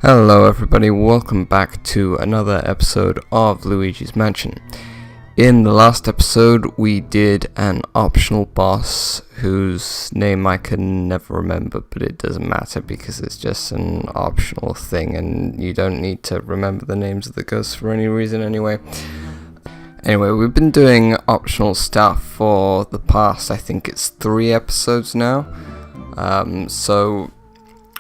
Hello everybody, welcome back to another episode of Luigi's Mansion. In the last episode we did an optional boss whose name I can never remember, but it doesn't matter because it's just an optional thing and you don't need to remember the names of the ghosts for any reason anyway. Anyway, we've been doing optional stuff for the past, I think it's 3 episodes now. So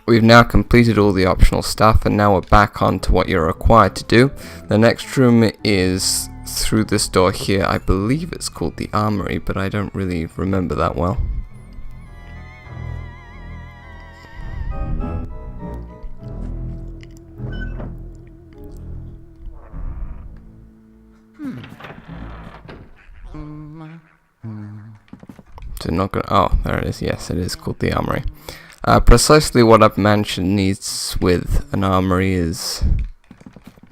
we've now completed all the optional stuff and now we're back on to what you're required to do. The next room is through this door here. I believe it's called the Armory, but I don't really remember that well. So not gonna, oh, there it is. Yes, it is called the Armory. Precisely what a mansion needs with an armory is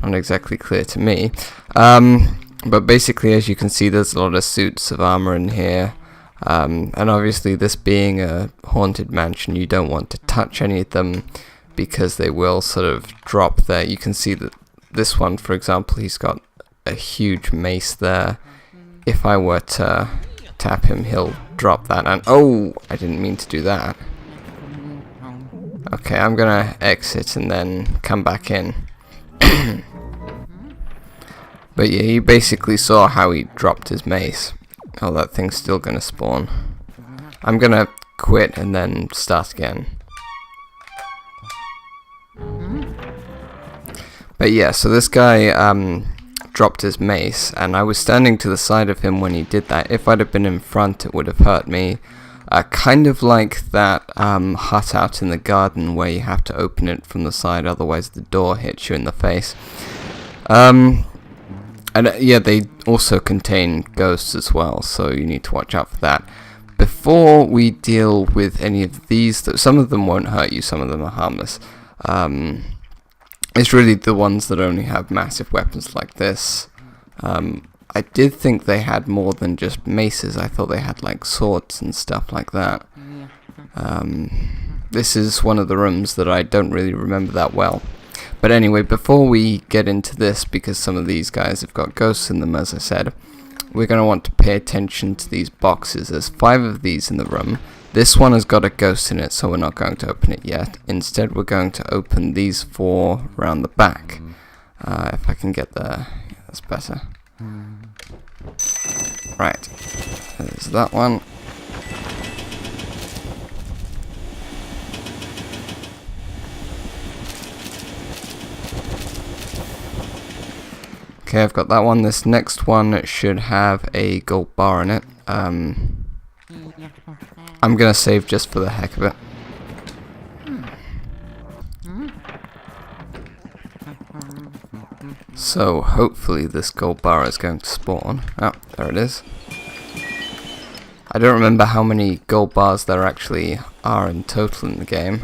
not exactly clear to me. But basically, as you can see, there's a lot of suits of armor in here. And obviously, this being a haunted mansion, you don't want to touch any of them because they will sort of drop there. You can see that this one, for example, he's got a huge mace there. If I were to tap him, he'll drop that. And oh, I didn't mean to do that. Okay, I'm gonna exit and then come back in. But yeah, you basically saw how he dropped his mace. Oh, that thing's still gonna spawn. I'm gonna quit and then start again. But yeah, so this guy dropped his mace, and I was standing to the side of him when he did that. If I'd have been in front, it would have hurt me. Kind of like that hut out in the garden where you have to open it from the side, otherwise the door hits you in the face. And yeah, they also contain ghosts as well, so you need to watch out for that. Before we deal with any of these, some of them won't hurt you, some of them are harmless. It's really the ones that only have massive weapons like this. I did think they had more than just maces. I thought they had like swords and stuff like that. This is one of the rooms that I don't really remember that well. But anyway, before we get into this, because some of these guys have got ghosts in them, as I said, we're going to want to pay attention to these boxes. There's 5 of these in the room. This one has got a ghost in it, so we're not going to open it yet. Instead, we're going to open these 4 around the back. If I can get there, yeah, that's better. Right, there's that one. Okay, I've got that one. This next one should have a gold bar in it. I'm gonna save just for the heck of it. So hopefully this gold bar is going to spawn. Oh, there it is. I don't remember how many gold bars there actually are in total in the game,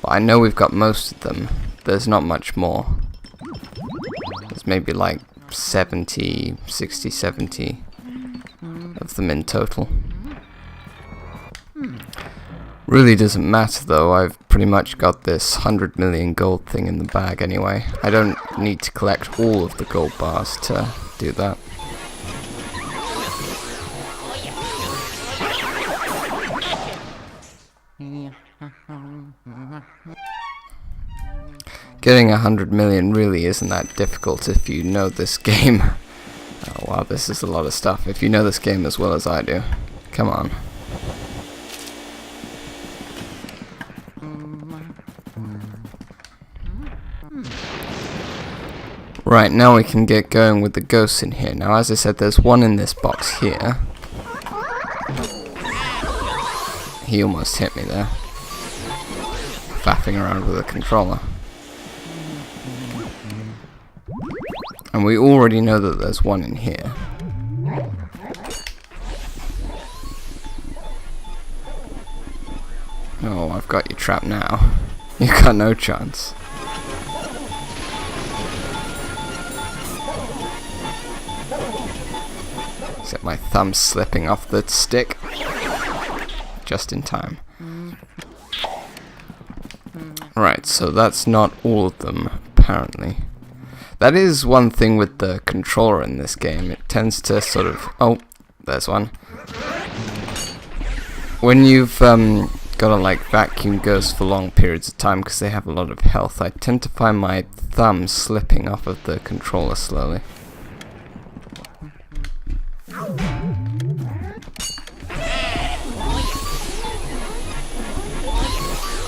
but I know we've got most of them. There's not much more. There's maybe like 60, 70 of them in total. Really doesn't matter though, I've pretty much got this 100 million gold thing in the bag anyway. I don't need to collect all of the gold bars to do that. Getting 100 million really isn't that difficult if you know this game. Oh wow, this is a lot of stuff. If you know this game as well as I do. Come on. Right, now we can get going with the ghosts in here. Now, as I said, there's one in this box here. He almost hit me there. Faffing around with a controller. And we already know that there's one in here. Oh, I've got you trapped now. You got no chance. Except my thumb's slipping off the stick. Just in time. Right, so that's not all of them, apparently. That is one thing with the controller in this game. It tends to sort of... Oh, there's one. When you've gotta like vacuum ghosts for long periods of time because they have a lot of health, I tend to find my thumb slipping off of the controller slowly.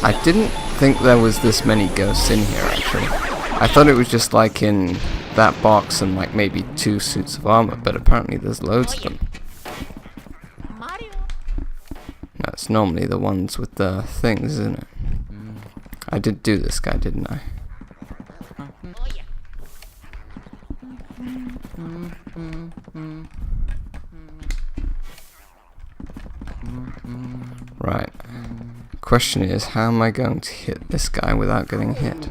I didn't think there was this many ghosts in here, actually. I thought it was just like in that box and like maybe 2 suits of armor, but apparently there's loads of them. No, it's normally the ones with the things, isn't it? I did do this guy, didn't I? Right. Question is, how am I going to hit this guy without getting hit?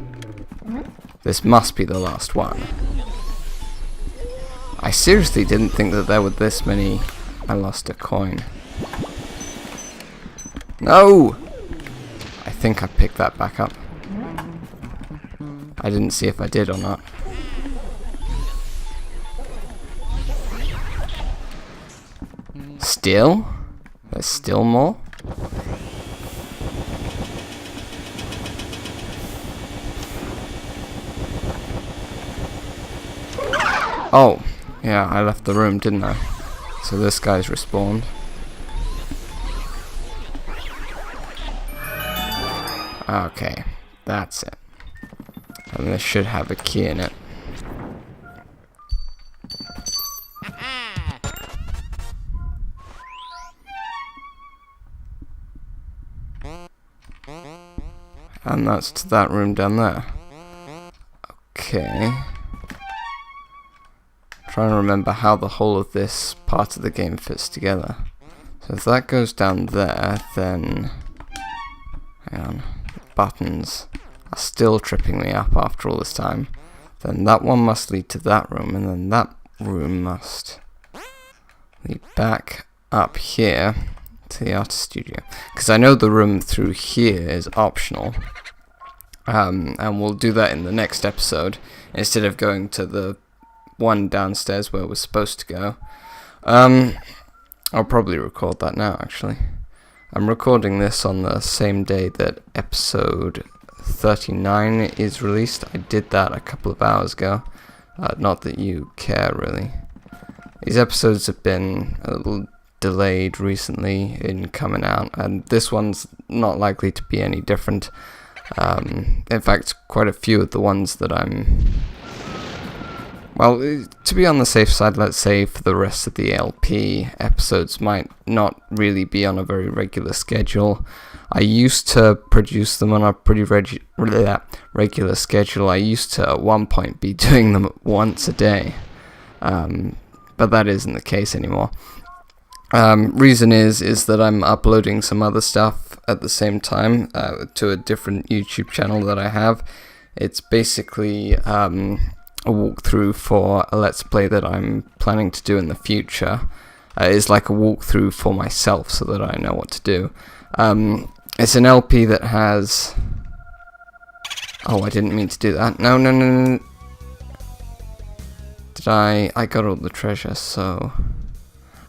This must be the last one. I seriously didn't think that there were this many. I lost a coin. No! I think I picked that back up. I didn't see if I did or not. Still? There's still more? Oh, yeah, I left the room, didn't I? So this guy's respawned. Okay, that's it. And this should have a key in it. And that's to that room down there. Okay. Trying to remember how the whole of this part of the game fits together. So if that goes down there, then... Hang on. Buttons are still tripping me up after all this time. Then that one must lead to that room, and then that room must lead back up here to the artist studio. Because I know the room through here is optional. And we'll do that in the next episode, instead of going to the one downstairs where we're supposed to go. I'll probably record that now, actually. I'm recording this on the same day that episode 39 is released. I did that a couple of hours ago. Not that you care, really. These episodes have been a little delayed recently in coming out, and this one's not likely to be any different. In fact, quite a few of the ones that I'm... Well, to be on the safe side, let's say for the rest of the LP, episodes might not really be on a very regular schedule. I used to produce them on a pretty regular schedule. I used to, at one point, be doing them once a day. But that isn't the case anymore. Reason is that I'm uploading some other stuff at the same time to a different YouTube channel that I have. It's basically a walkthrough for a Let's Play that I'm planning to do in the future. It's like a walkthrough for myself so that I know what to do. It's an LP that has... Oh, I didn't mean to do that. No. Did I got all the treasure, so...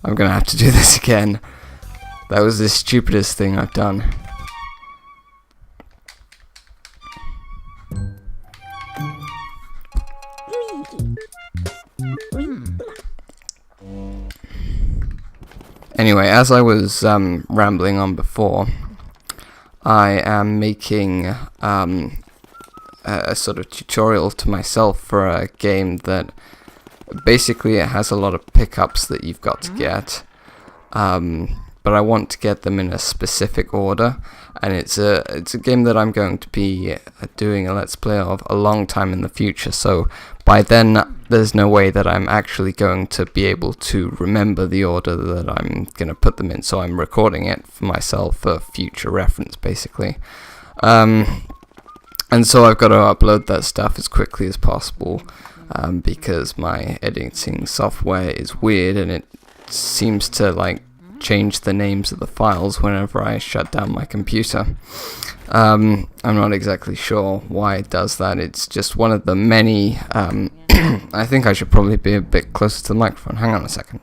I'm gonna have to do this again. That was the stupidest thing I've done. Anyway, as I was rambling on before, I am making a sort of tutorial to myself for a game that basically it has a lot of pickups that you've got to get, but I want to get them in a specific order, and it's a game that I'm going to be doing a Let's Play of a long time in the future, so by then there's no way that I'm actually going to be able to remember the order that I'm going to put them in, so I'm recording it for myself for future reference, basically. And so I've got to upload that stuff as quickly as possible, because my editing software is weird and it seems to like change the names of the files whenever I shut down my computer. I'm not exactly sure why it does that. It's just one of the many... I think I should probably be a bit closer to the microphone. Hang on a second.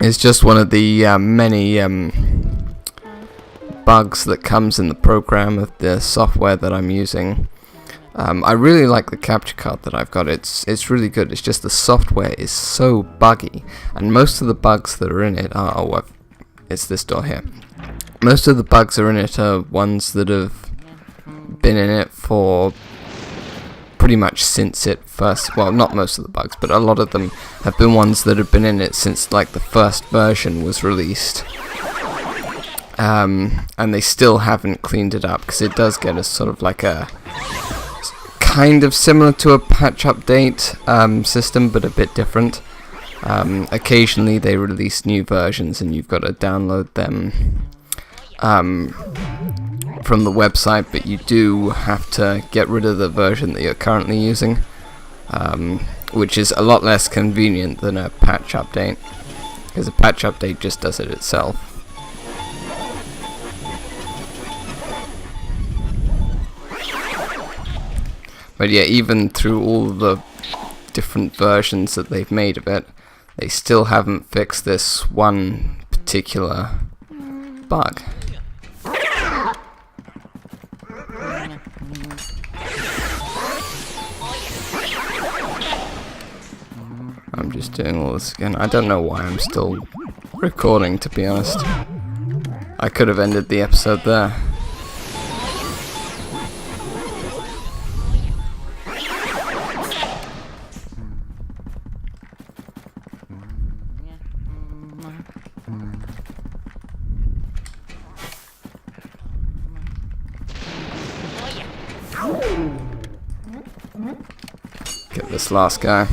It's just one of the many bugs that comes in the program of the software that I'm using. I really like the capture card that I've got. It's really good. It's just the software is so buggy, and most of the bugs that are in it are... it's this door here. Most of the bugs are in it are ones that have been in it for pretty much since it first... well, not most of the bugs, but a lot of them have been ones that have been in it since like the first version was released. And they still haven't cleaned it up, because it does get a sort of like a... kind of similar to a patch update system, but a bit different. Occasionally they release new versions and you've got to download them from the website, but you do have to get rid of the version that you're currently using, which is a lot less convenient than a patch update, because a patch update just does it itself. But yeah, even through all the different versions that they've made of it, they still haven't fixed this one particular bug. I'm just doing all this again. I don't know why I'm still recording, to be honest. I could have ended the episode there. Get this last guy.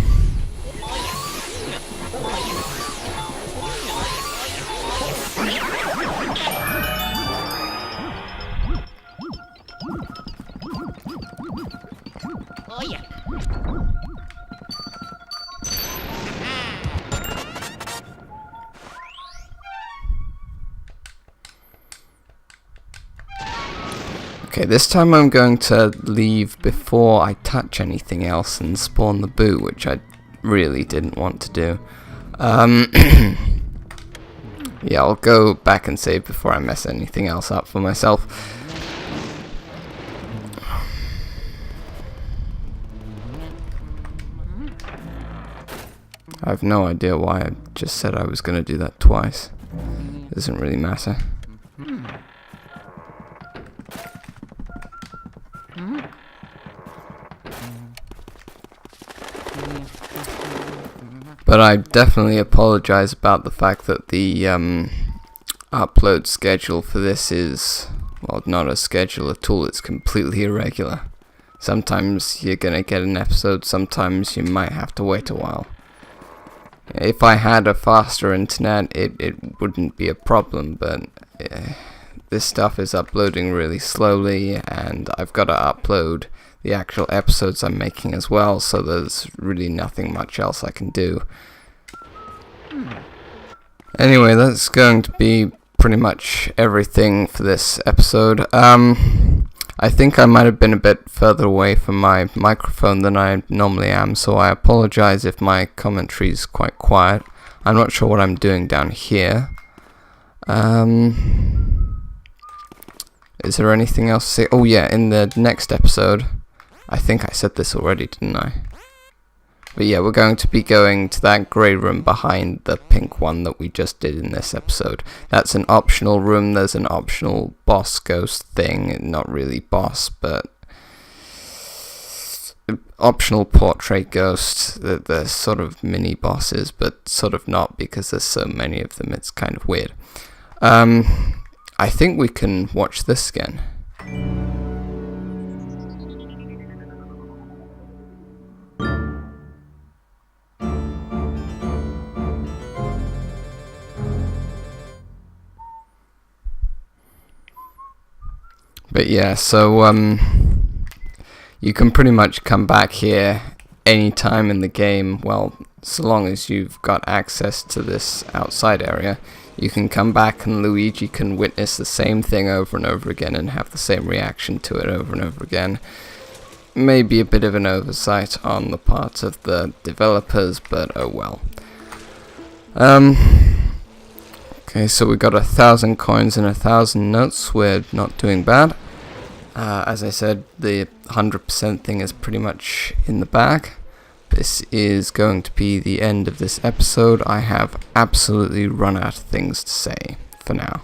Okay, this time I'm going to leave before I touch anything else and spawn the boo, which I really didn't want to do. Yeah, I'll go back and save before I mess anything else up for myself. I have no idea why I just said I was going to do that twice. It doesn't really matter. But I definitely apologize about the fact that the upload schedule for this is, well, not a schedule at all. It's completely irregular. Sometimes you're gonna get an episode, sometimes you might have to wait a while. If I had a faster internet, it wouldn't be a problem, but this stuff is uploading really slowly, and I've got to upload the actual episodes I'm making as well, so there's really nothing much else I can do. Anyway, that's going to be pretty much everything for this episode. I think I might have been a bit further away from my microphone than I normally am, so I apologize if my commentary is quite quiet. I'm not sure what I'm doing down here. Is there anything else to say? Oh yeah, in the next episode, I think I said this already, didn't I? But yeah, we're going to be going to that grey room behind the pink one that we just did in this episode. That's an optional room. There's an optional boss ghost thing. Not really boss, but optional portrait ghost. They're sort of mini bosses, but sort of not, because there's so many of them. It's kind of weird. I think we can watch this again. But yeah, so you can pretty much come back here anytime in the game. Well, so long as you've got access to this outside area, you can come back and Luigi can witness the same thing over and over again and have the same reaction to it over and over again. Maybe a bit of an oversight on the part of the developers, but oh well. Okay, so we got 1,000 coins and 1,000 notes. We're not doing bad. As I said, the 100% thing is pretty much in the bag. This is going to be the end of this episode. I have absolutely run out of things to say for now.